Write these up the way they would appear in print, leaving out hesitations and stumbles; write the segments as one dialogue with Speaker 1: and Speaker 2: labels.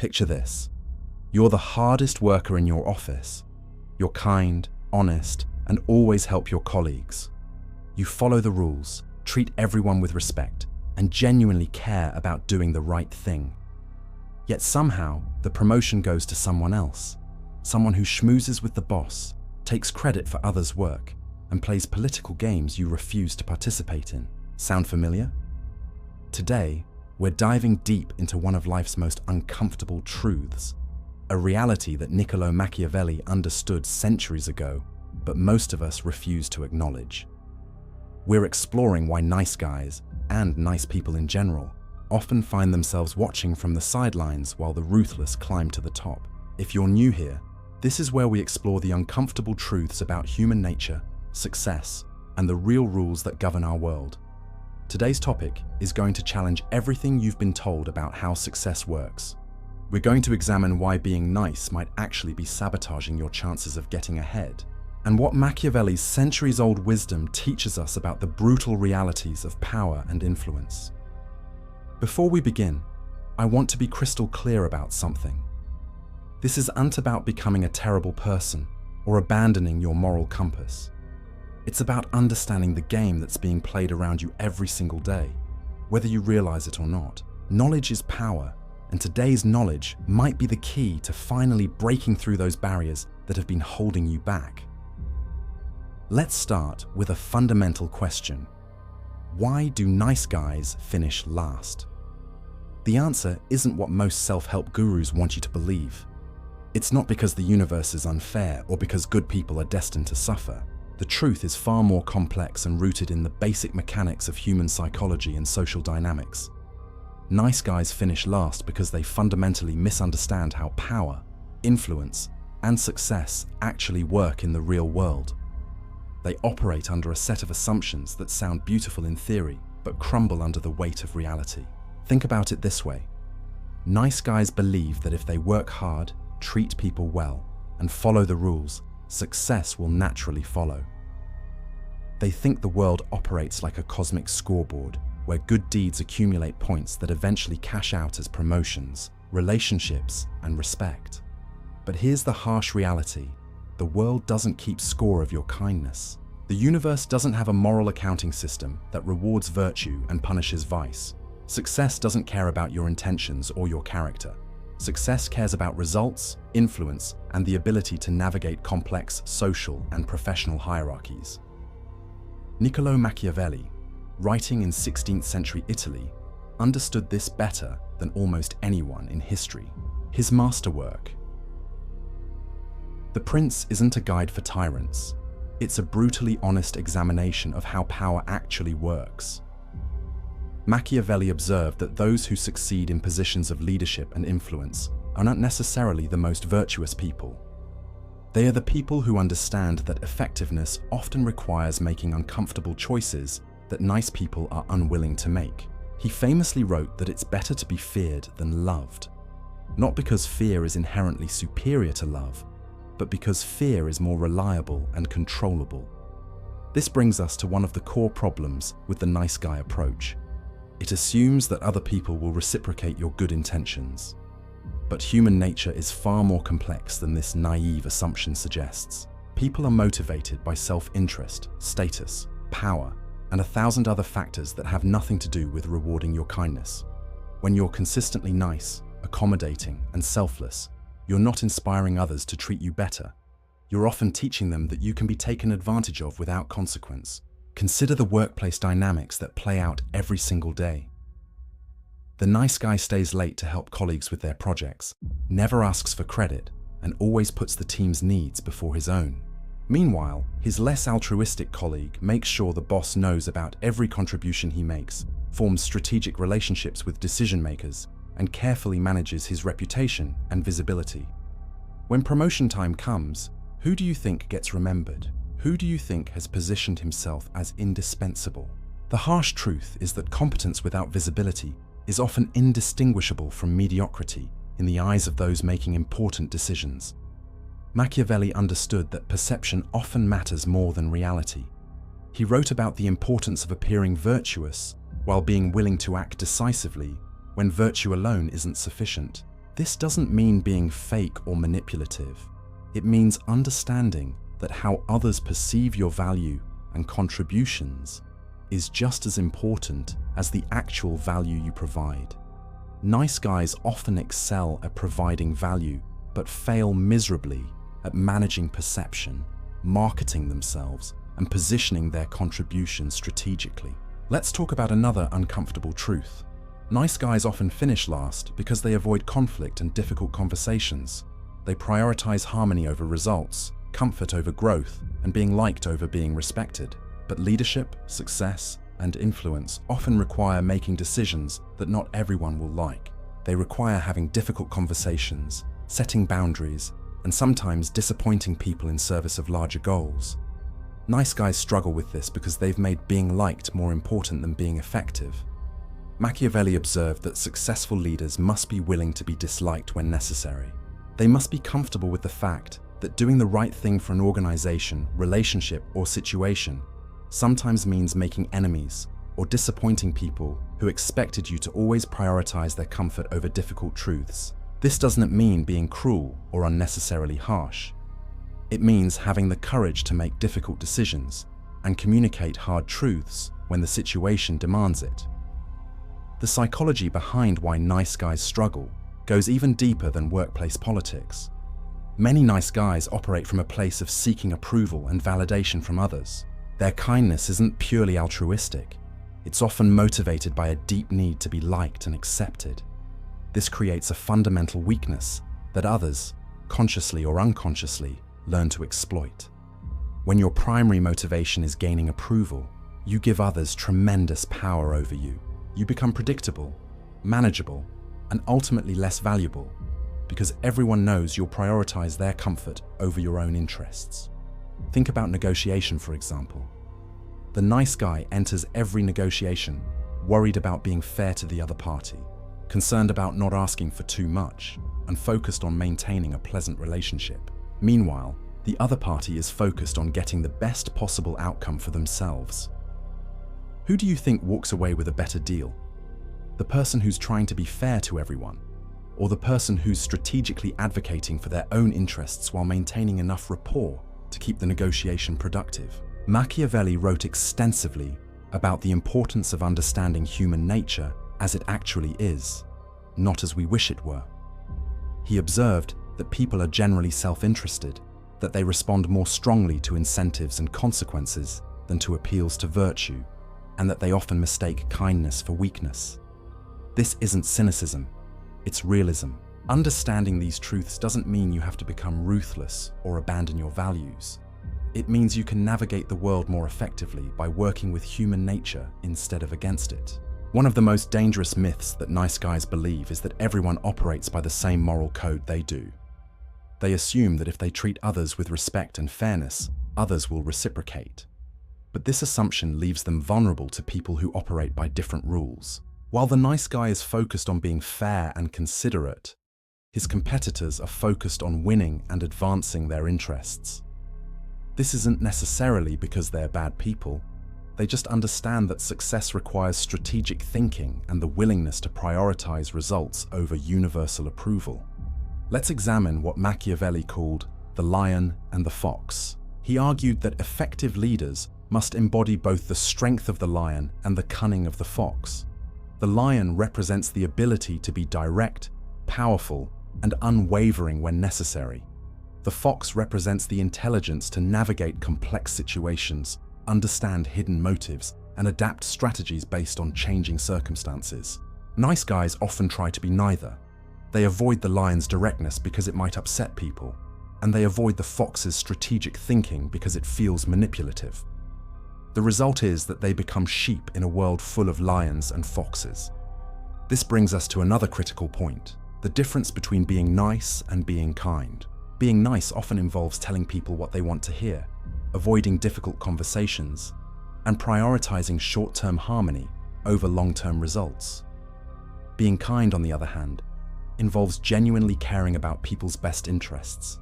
Speaker 1: Picture this. You're the hardest worker in your office. You're kind, honest, and always help your colleagues. You follow the rules, treat everyone with respect, and genuinely care about doing the right thing. Yet somehow, the promotion goes to someone else. Someone who schmoozes with the boss, takes credit for others' work, and plays political games you refuse to participate in. Sound familiar? Today, we're diving deep into one of life's most uncomfortable truths, a reality that Niccolò Machiavelli understood centuries ago, but most of us refuse to acknowledge. We're exploring why nice guys, and nice people in general, often find themselves watching from the sidelines while the ruthless climb to the top. If you're new here, this is where we explore the uncomfortable truths about human nature, success, and the real rules that govern our world. Today's topic is going to challenge everything you've been told about how success works. We're going to examine why being nice might actually be sabotaging your chances of getting ahead, and what Machiavelli's centuries-old wisdom teaches us about the brutal realities of power and influence. Before we begin, I want to be crystal clear about something. This isn't about becoming a terrible person or abandoning your moral compass. It's about understanding the game that's being played around you every single day, whether you realize it or not. Knowledge is power, and today's knowledge might be the key to finally breaking through those barriers that have been holding you back. Let's start with a fundamental question. Why do nice guys finish last? The answer isn't what most self-help gurus want you to believe. It's not because the universe is unfair or because good people are destined to suffer. The truth is far more complex and rooted in the basic mechanics of human psychology and social dynamics. Nice guys finish last because they fundamentally misunderstand how power, influence, and success actually work in the real world. They operate under a set of assumptions that sound beautiful in theory, but crumble under the weight of reality. Think about it this way. Nice guys believe that if they work hard, treat people well, and follow the rules, success will naturally follow. They think the world operates like a cosmic scoreboard, where good deeds accumulate points that eventually cash out as promotions, relationships, and respect. But here's the harsh reality. The world doesn't keep score of your kindness. The universe doesn't have a moral accounting system that rewards virtue and punishes vice. Success doesn't care about your intentions or your character. Success cares about results, influence, and the ability to navigate complex social and professional hierarchies. Niccolò Machiavelli, writing in 16th century Italy, understood this better than almost anyone in history. His masterwork, The Prince, isn't a guide for tyrants. It's a brutally honest examination of how power actually works. Machiavelli observed that those who succeed in positions of leadership and influence are not necessarily the most virtuous people. They are the people who understand that effectiveness often requires making uncomfortable choices that nice people are unwilling to make. He famously wrote that it's better to be feared than loved, not because fear is inherently superior to love, but because fear is more reliable and controllable. This brings us to one of the core problems with the nice guy approach. It assumes that other people will reciprocate your good intentions. But human nature is far more complex than this naive assumption suggests. People are motivated by self-interest, status, power, and 1,000 other factors that have nothing to do with rewarding your kindness. When you're consistently nice, accommodating, and selfless, you're not inspiring others to treat you better. You're often teaching them that you can be taken advantage of without consequence. Consider the workplace dynamics that play out every single day. The nice guy stays late to help colleagues with their projects, never asks for credit, and always puts the team's needs before his own. Meanwhile, his less altruistic colleague makes sure the boss knows about every contribution he makes, forms strategic relationships with decision makers, and carefully manages his reputation and visibility. When promotion time comes, who do you think gets remembered? Who do you think has positioned himself as indispensable? The harsh truth is that competence without visibility is often indistinguishable from mediocrity in the eyes of those making important decisions. Machiavelli understood that perception often matters more than reality. He wrote about the importance of appearing virtuous while being willing to act decisively when virtue alone isn't sufficient. This doesn't mean being fake or manipulative. It means understanding that how others perceive your value and contributions is just as important as the actual value you provide. Nice guys often excel at providing value, but fail miserably at managing perception, marketing themselves, and positioning their contributions strategically. Let's talk about another uncomfortable truth. Nice guys often finish last because they avoid conflict and difficult conversations. They prioritize harmony over results, comfort over growth, and being liked over being respected. But leadership, success, and influence often require making decisions that not everyone will like. They require having difficult conversations, setting boundaries, and sometimes disappointing people in service of larger goals. Nice guys struggle with this because they've made being liked more important than being effective. Machiavelli observed that successful leaders must be willing to be disliked when necessary. They must be comfortable with the fact that doing the right thing for an organization, relationship, or situation sometimes means making enemies or disappointing people who expected you to always prioritize their comfort over difficult truths. This doesn't mean being cruel or unnecessarily harsh. It means having the courage to make difficult decisions and communicate hard truths when the situation demands it. The psychology behind why nice guys struggle goes even deeper than workplace politics. Many nice guys operate from a place of seeking approval and validation from others. Their kindness isn't purely altruistic. It's often motivated by a deep need to be liked and accepted. This creates a fundamental weakness that others, consciously or unconsciously, learn to exploit. When your primary motivation is gaining approval, you give others tremendous power over you. You become predictable, manageable, and ultimately less valuable because everyone knows you'll prioritize their comfort over your own interests. Think about negotiation, for example. The nice guy enters every negotiation worried about being fair to the other party, concerned about not asking for too much, and focused on maintaining a pleasant relationship. Meanwhile, the other party is focused on getting the best possible outcome for themselves. Who do you think walks away with a better deal? The person who's trying to be fair to everyone, or the person who's strategically advocating for their own interests while maintaining enough rapport to keep the negotiation productive? Machiavelli wrote extensively about the importance of understanding human nature as it actually is, not as we wish it were. He observed that people are generally self-interested, that they respond more strongly to incentives and consequences than to appeals to virtue, and that they often mistake kindness for weakness. This isn't cynicism, it's realism. Understanding these truths doesn't mean you have to become ruthless or abandon your values. It means you can navigate the world more effectively by working with human nature instead of against it. One of the most dangerous myths that nice guys believe is that everyone operates by the same moral code they do. They assume that if they treat others with respect and fairness, others will reciprocate. But this assumption leaves them vulnerable to people who operate by different rules. While the nice guy is focused on being fair and considerate, his competitors are focused on winning and advancing their interests. This isn't necessarily because they're bad people. They just understand that success requires strategic thinking and the willingness to prioritize results over universal approval. Let's examine what Machiavelli called the lion and the fox. He argued that effective leaders must embody both the strength of the lion and the cunning of the fox. The lion represents the ability to be direct, powerful, and unwavering when necessary. The fox represents the intelligence to navigate complex situations, understand hidden motives, and adapt strategies based on changing circumstances. Nice guys often try to be neither. They avoid the lion's directness because it might upset people, and they avoid the fox's strategic thinking because it feels manipulative. The result is that they become sheep in a world full of lions and foxes. This brings us to another critical point, the difference between being nice and being kind. Being nice often involves telling people what they want to hear, avoiding difficult conversations, and prioritizing short-term harmony over long-term results. Being kind, on the other hand, involves genuinely caring about people's best interests,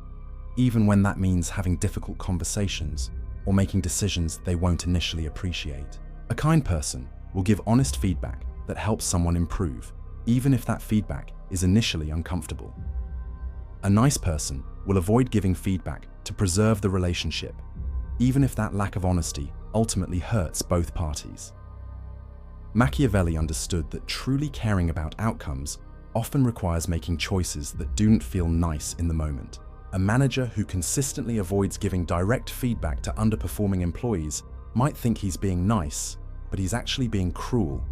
Speaker 1: even when that means having difficult conversations or making decisions they won't initially appreciate. A kind person will give honest feedback that helps someone improve, even if that feedback is initially uncomfortable. A nice person will avoid giving feedback to preserve the relationship, even if that lack of honesty ultimately hurts both parties. Machiavelli understood that truly caring about outcomes often requires making choices that don't feel nice in the moment. A manager who consistently avoids giving direct feedback to underperforming employees might think he's being nice, but he's actually being cruel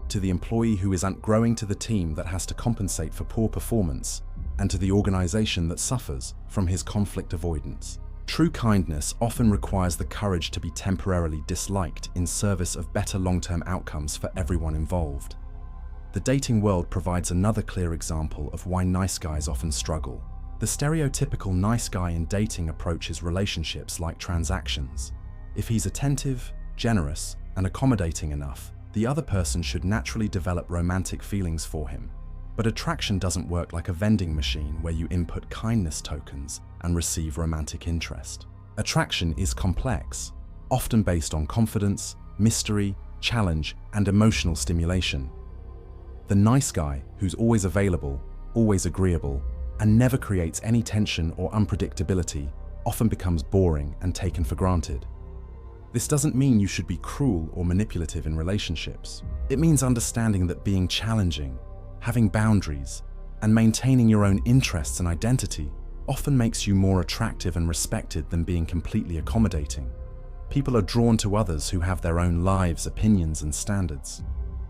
Speaker 1: to the employee who isn't growing, to the team that has to compensate for poor performance, and to the organization that suffers from his conflict avoidance. True kindness often requires the courage to be temporarily disliked in service of better long-term outcomes for everyone involved. The dating world provides another clear example of why nice guys often struggle. The stereotypical nice guy in dating approaches relationships like transactions. If he's attentive, generous, and accommodating enough, the other person should naturally develop romantic feelings for him. But attraction doesn't work like a vending machine where you input kindness tokens and receive romantic interest. Attraction is complex, often based on confidence, mystery, challenge, and emotional stimulation. The nice guy, who's always available, always agreeable, and never creates any tension or unpredictability, often becomes boring and taken for granted. This doesn't mean you should be cruel or manipulative in relationships. It means understanding that being challenging, having boundaries, and maintaining your own interests and identity often makes you more attractive and respected than being completely accommodating. People are drawn to others who have their own lives, opinions, and standards.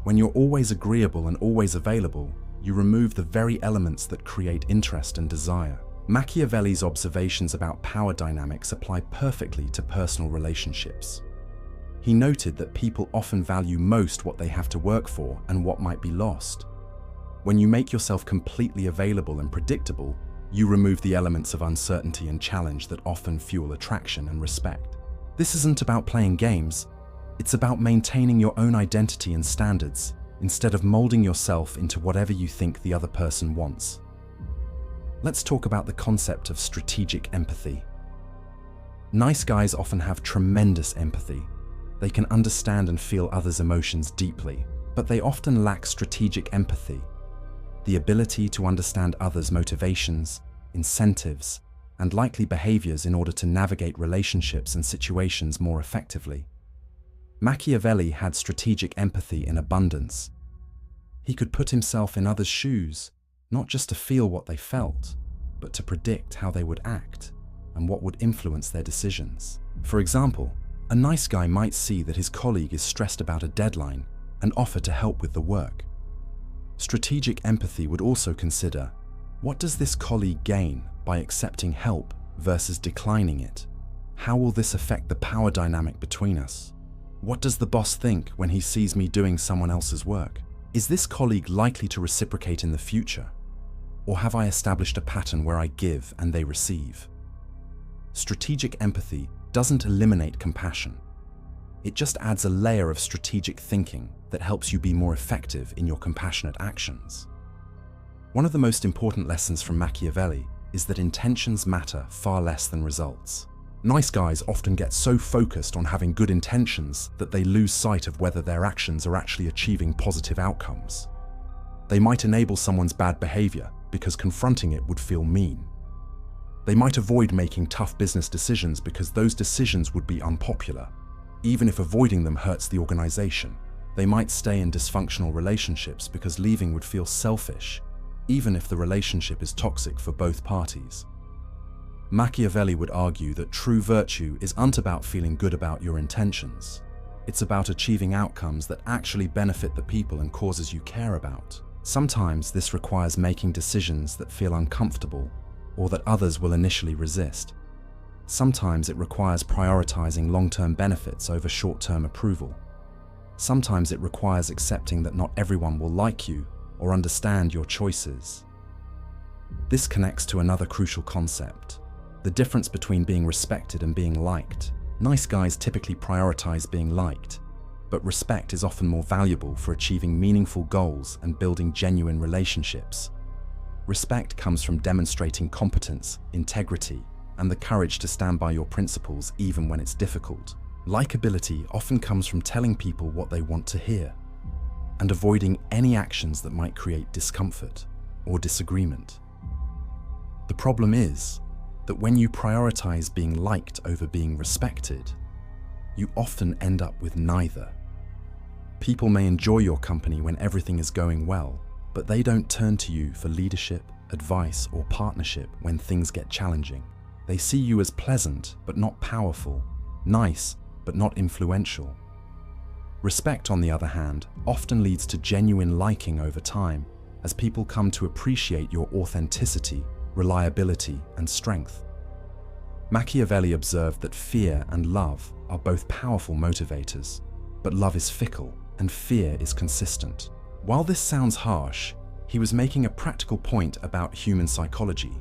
Speaker 1: When you're always agreeable and always available, you remove the very elements that create interest and desire. Machiavelli's observations about power dynamics apply perfectly to personal relationships. He noted that people often value most what they have to work for and what might be lost. When you make yourself completely available and predictable, you remove the elements of uncertainty and challenge that often fuel attraction and respect. This isn't about playing games, it's about maintaining your own identity and standards, instead of molding yourself into whatever you think the other person wants. Let's talk about the concept of strategic empathy. Nice guys often have tremendous empathy. They can understand and feel others' emotions deeply, but they often lack strategic empathy, the ability to understand others' motivations, incentives, and likely behaviors in order to navigate relationships and situations more effectively. Machiavelli had strategic empathy in abundance. He could put himself in others' shoes, not just to feel what they felt, but to predict how they would act and what would influence their decisions. For example, a nice guy might see that his colleague is stressed about a deadline and offer to help with the work. Strategic empathy would also consider, what does this colleague gain by accepting help versus declining it? How will this affect the power dynamic between us? What does the boss think when he sees me doing someone else's work? Is this colleague likely to reciprocate in the future? Or have I established a pattern where I give and they receive? Strategic empathy doesn't eliminate compassion. It just adds a layer of strategic thinking that helps you be more effective in your compassionate actions. One of the most important lessons from Machiavelli is that intentions matter far less than results. Nice guys often get so focused on having good intentions that they lose sight of whether their actions are actually achieving positive outcomes. They might enable someone's bad behavior because confronting it would feel mean. They might avoid making tough business decisions because those decisions would be unpopular, even if avoiding them hurts the organization. They might stay in dysfunctional relationships because leaving would feel selfish, even if the relationship is toxic for both parties. Machiavelli would argue that true virtue isn't about feeling good about your intentions. It's about achieving outcomes that actually benefit the people and causes you care about. Sometimes this requires making decisions that feel uncomfortable or that others will initially resist. Sometimes it requires prioritizing long-term benefits over short-term approval. Sometimes it requires accepting that not everyone will like you or understand your choices. This connects to another crucial concept: the difference between being respected and being liked. Nice guys typically prioritize being liked, but respect is often more valuable for achieving meaningful goals and building genuine relationships. Respect comes from demonstrating competence, integrity, and the courage to stand by your principles even when it's difficult. Likability often comes from telling people what they want to hear and avoiding any actions that might create discomfort. or disagreement. The problem is that when you prioritize being liked over being respected, you often end up with neither. People may enjoy your company when everything is going well, but they don't turn to you for leadership, advice, or partnership when things get challenging. They see you as pleasant but not powerful, nice but not influential. Respect, on the other hand, often leads to genuine liking over time, as people come to appreciate your authenticity, reliability, and strength. Machiavelli observed that fear and love are both powerful motivators, but love is fickle and fear is consistent. While this sounds harsh, he was making a practical point about human psychology.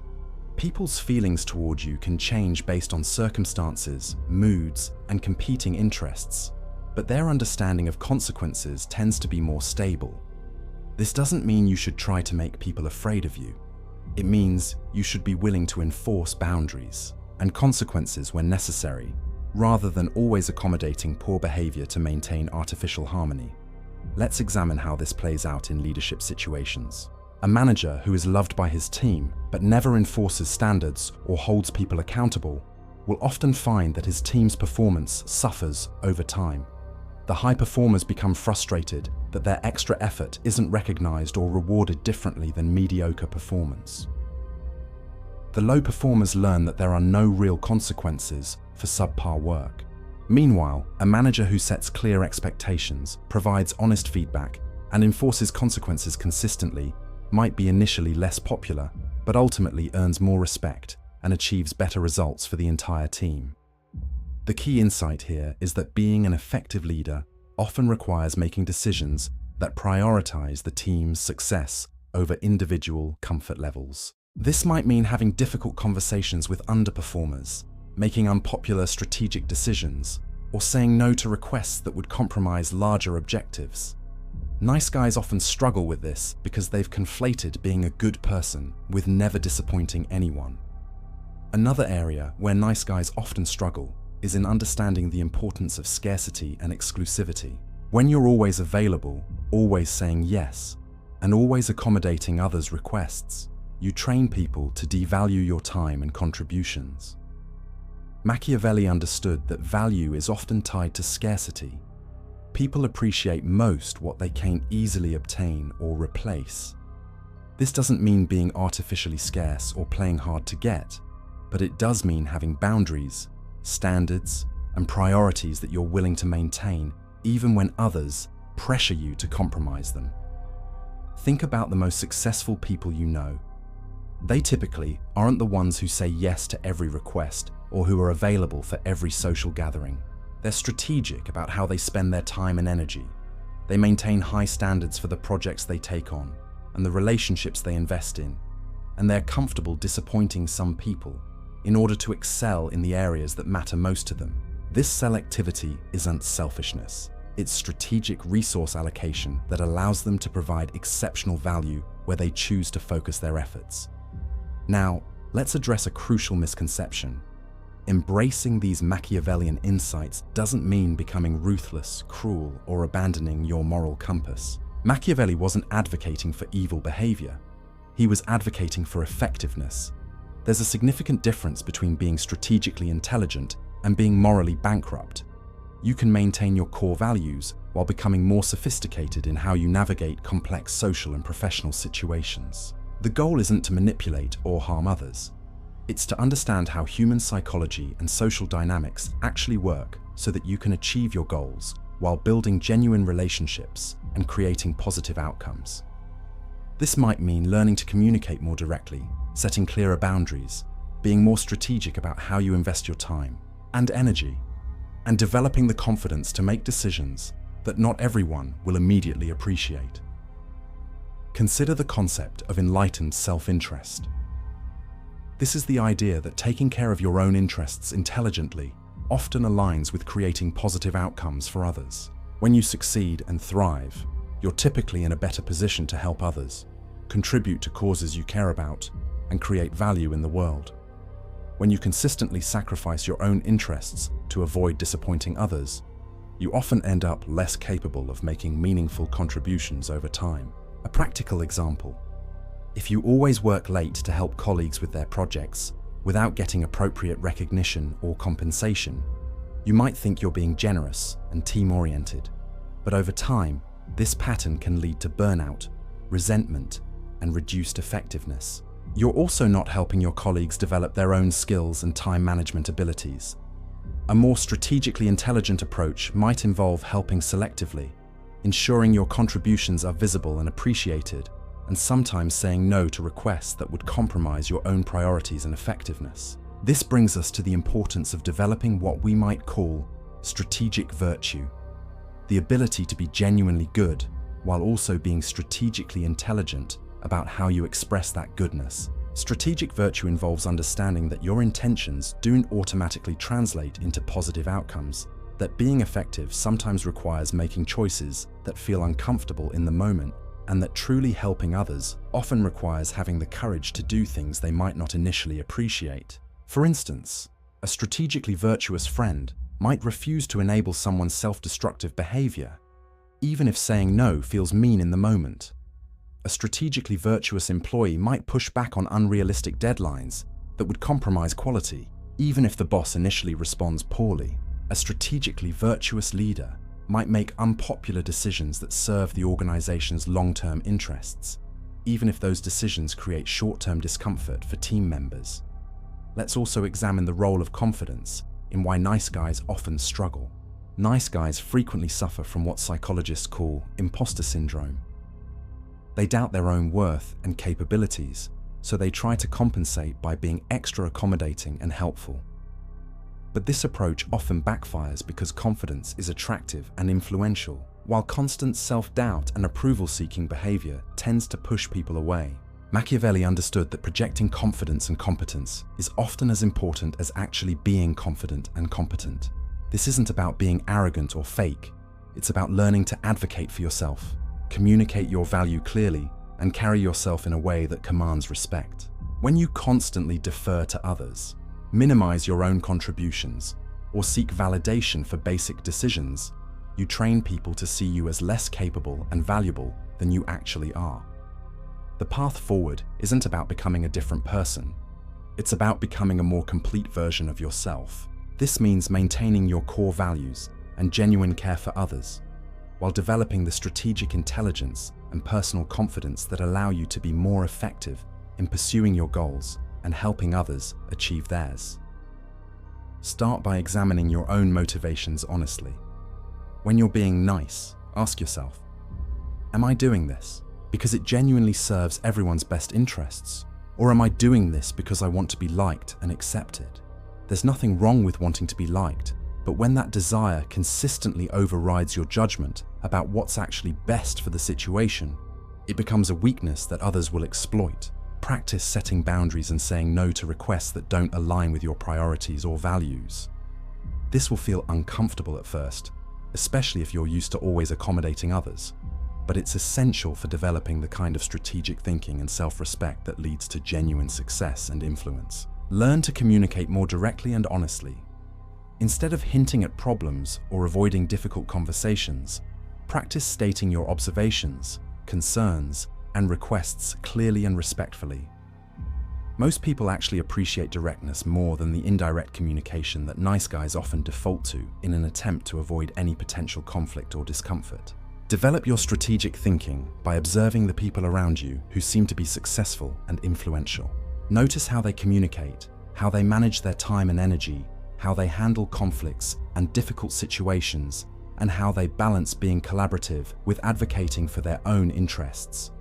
Speaker 1: People's feelings towards you can change based on circumstances, moods, and competing interests, but their understanding of consequences tends to be more stable. This doesn't mean you should try to make people afraid of you. It means you should be willing to enforce boundaries and consequences when necessary, rather than always accommodating poor behavior to maintain artificial harmony. Let's examine how this plays out in leadership situations. A manager who is loved by his team but never enforces standards or holds people accountable will often find that his team's performance suffers over time. The high performers become frustrated that their extra effort isn't recognized or rewarded differently than mediocre performance. The low performers learn that there are no real consequences for subpar work. Meanwhile, a manager who sets clear expectations, provides honest feedback, and enforces consequences consistently might be initially less popular, but ultimately earns more respect and achieves better results for the entire team. The key insight here is that being an effective leader often requires making decisions that prioritize the team's success over individual comfort levels. This might mean having difficult conversations with underperformers, making unpopular strategic decisions, or saying no to requests that would compromise larger objectives. Nice guys often struggle with this because they've conflated being a good person with never disappointing anyone. Another area where nice guys often struggle is in understanding the importance of scarcity and exclusivity. When you're always available, always saying yes, and always accommodating others' requests, you train people to devalue your time and contributions. Machiavelli understood that value is often tied to scarcity. People appreciate most what they can't easily obtain or replace. This doesn't mean being artificially scarce or playing hard to get, but it does mean having boundaries, standards, and priorities that you're willing to maintain even when others pressure you to compromise them. Think about the most successful people you know. They typically aren't the ones who say yes to every request or who are available for every social gathering. They're strategic about how they spend their time and energy. They maintain high standards for the projects they take on and the relationships they invest in, and they're comfortable disappointing some people in order to excel in the areas that matter most to them. This selectivity isn't selfishness. It's strategic resource allocation that allows them to provide exceptional value where they choose to focus their efforts. Now, let's address a crucial misconception. Embracing these Machiavellian insights doesn't mean becoming ruthless, cruel, or abandoning your moral compass. Machiavelli wasn't advocating for evil behavior. He was advocating for effectiveness. There's a significant difference between being strategically intelligent and being morally bankrupt. You can maintain your core values while becoming more sophisticated in how you navigate complex social and professional situations. The goal isn't to manipulate or harm others. It's to understand how human psychology and social dynamics actually work so that you can achieve your goals while building genuine relationships and creating positive outcomes. This might mean learning to communicate more directly, setting clearer boundaries, being more strategic about how you invest your time and energy, and developing the confidence to make decisions that not everyone will immediately appreciate. Consider the concept of enlightened self-interest. This is the idea that taking care of your own interests intelligently often aligns with creating positive outcomes for others. When you succeed and thrive, you're typically in a better position to help others, contribute to causes you care about, and create value in the world. When you consistently sacrifice your own interests to avoid disappointing others, you often end up less capable of making meaningful contributions over time. A practical example. If you always work late to help colleagues with their projects without getting appropriate recognition or compensation, you might think you're being generous and team-oriented. But over time, this pattern can lead to burnout, resentment, and reduced effectiveness. You're also not helping your colleagues develop their own skills and time management abilities. A more strategically intelligent approach might involve helping selectively, ensuring your contributions are visible and appreciated, and sometimes saying no to requests that would compromise your own priorities and effectiveness. This brings us to the importance of developing what we might call strategic virtue, the ability to be genuinely good while also being strategically intelligent about how you express that goodness. Strategic virtue involves understanding that your intentions don't automatically translate into positive outcomes, that being effective sometimes requires making choices that feel uncomfortable in the moment, and that truly helping others often requires having the courage to do things they might not initially appreciate. For instance, a strategically virtuous friend might refuse to enable someone's self-destructive behavior, even if saying no feels mean in the moment. A strategically virtuous employee might push back on unrealistic deadlines that would compromise quality, even if the boss initially responds poorly. A strategically virtuous leader might make unpopular decisions that serve the organization's long-term interests, even if those decisions create short-term discomfort for team members. Let's also examine the role of confidence in why nice guys often struggle. Nice guys frequently suffer from what psychologists call imposter syndrome. They doubt their own worth and capabilities, so they try to compensate by being extra accommodating and helpful. But this approach often backfires because confidence is attractive and influential, while constant self-doubt and approval-seeking behavior tends to push people away. Machiavelli understood that projecting confidence and competence is often as important as actually being confident and competent. This isn't about being arrogant or fake. It's about learning to advocate for yourself, communicate your value clearly, and carry yourself in a way that commands respect. When you constantly defer to others, minimize your own contributions, or seek validation for basic decisions, you train people to see you as less capable and valuable than you actually are. The path forward isn't about becoming a different person. It's about becoming a more complete version of yourself. This means maintaining your core values and genuine care for others, while developing the strategic intelligence and personal confidence that allow you to be more effective in pursuing your goals and helping others achieve theirs. Start by examining your own motivations honestly. When you're being nice, ask yourself, am I doing this because it genuinely serves everyone's best interests? Or am I doing this because I want to be liked and accepted? There's nothing wrong with wanting to be liked, but when that desire consistently overrides your judgment about what's actually best for the situation, it becomes a weakness that others will exploit. Practice setting boundaries and saying no to requests that don't align with your priorities or values. This will feel uncomfortable at first, especially if you're used to always accommodating others. But it's essential for developing the kind of strategic thinking and self-respect that leads to genuine success and influence. Learn to communicate more directly and honestly. Instead of hinting at problems or avoiding difficult conversations, practice stating your observations, concerns, and requests clearly and respectfully. Most people actually appreciate directness more than the indirect communication that nice guys often default to in an attempt to avoid any potential conflict or discomfort. Develop your strategic thinking by observing the people around you who seem to be successful and influential. Notice how they communicate, how they manage their time and energy, how they handle conflicts and difficult situations, and how they balance being collaborative with advocating for their own interests.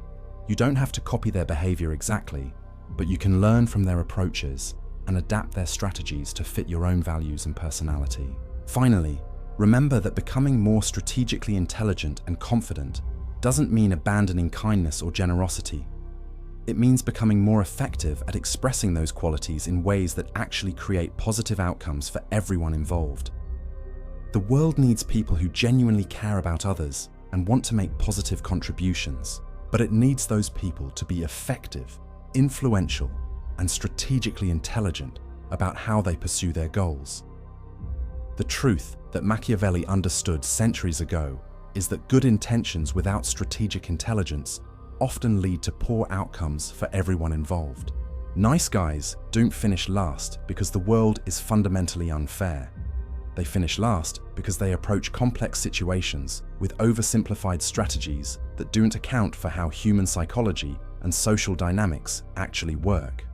Speaker 1: You don't have to copy their behavior exactly, but you can learn from their approaches and adapt their strategies to fit your own values and personality. Finally, remember that becoming more strategically intelligent and confident doesn't mean abandoning kindness or generosity. It means becoming more effective at expressing those qualities in ways that actually create positive outcomes for everyone involved. The world needs people who genuinely care about others and want to make positive contributions, but it needs those people to be effective, influential, and strategically intelligent about how they pursue their goals. The truth that Machiavelli understood centuries ago is that good intentions without strategic intelligence often lead to poor outcomes for everyone involved. Nice guys don't finish last because the world is fundamentally unfair. They finish last because they approach complex situations with oversimplified strategies that don't account for how human psychology and social dynamics actually work.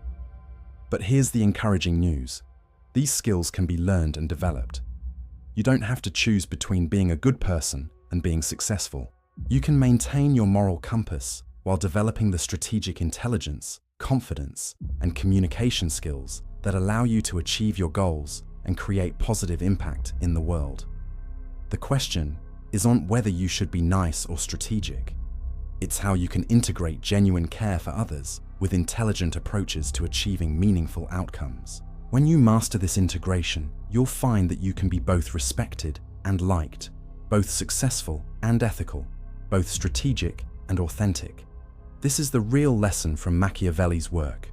Speaker 1: But here's the encouraging news. These skills can be learned and developed. You don't have to choose between being a good person and being successful. You can maintain your moral compass while developing the strategic intelligence, confidence, and communication skills that allow you to achieve your goals and create positive impact in the world. The question isn't whether you should be nice or strategic. It's how you can integrate genuine care for others with intelligent approaches to achieving meaningful outcomes. When you master this integration, you'll find that you can be both respected and liked, both successful and ethical, both strategic and authentic. This is the real lesson from Machiavelli's work.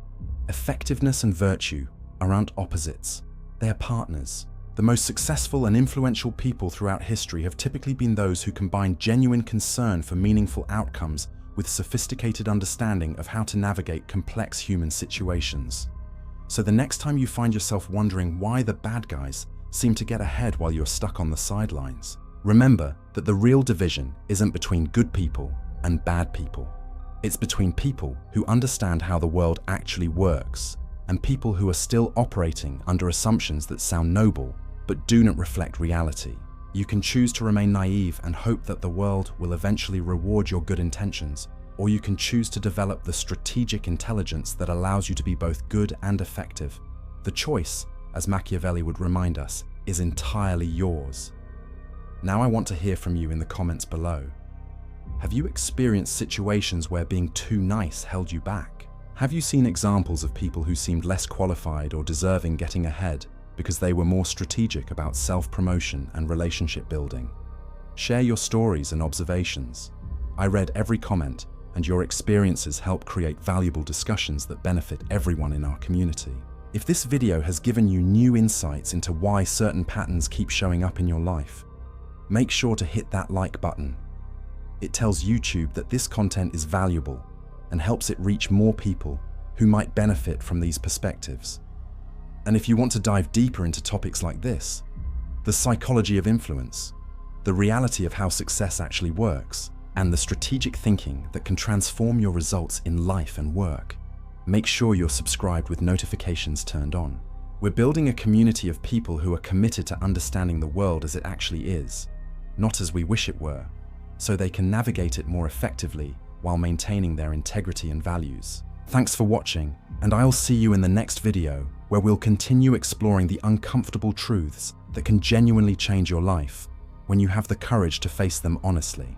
Speaker 1: Effectiveness and virtue aren't opposites. They are partners. The most successful and influential people throughout history have typically been those who combine genuine concern for meaningful outcomes with sophisticated understanding of how to navigate complex human situations. So the next time you find yourself wondering why the bad guys seem to get ahead while you're stuck on the sidelines, remember that the real division isn't between good people and bad people. It's between people who understand how the world actually works and people who are still operating under assumptions that sound noble but do not reflect reality. You can choose to remain naive and hope that the world will eventually reward your good intentions, or you can choose to develop the strategic intelligence that allows you to be both good and effective. The choice, as Machiavelli would remind us, is entirely yours. Now I want to hear from you in the comments below. Have you experienced situations where being too nice held you back? Have you seen examples of people who seemed less qualified or deserving getting ahead because they were more strategic about self-promotion and relationship building? Share your stories and observations. I read every comment, and your experiences help create valuable discussions that benefit everyone in our community. If this video has given you new insights into why certain patterns keep showing up in your life, make sure to hit that like button. It tells YouTube that this content is valuable and helps it reach more people who might benefit from these perspectives. And if you want to dive deeper into topics like this, the psychology of influence, the reality of how success actually works, and the strategic thinking that can transform your results in life and work, make sure you're subscribed with notifications turned on. We're building a community of people who are committed to understanding the world as it actually is, not as we wish it were, so they can navigate it more effectively while maintaining their integrity and values. Thanks for watching, and I'll see you in the next video where we'll continue exploring the uncomfortable truths that can genuinely change your life when you have the courage to face them honestly.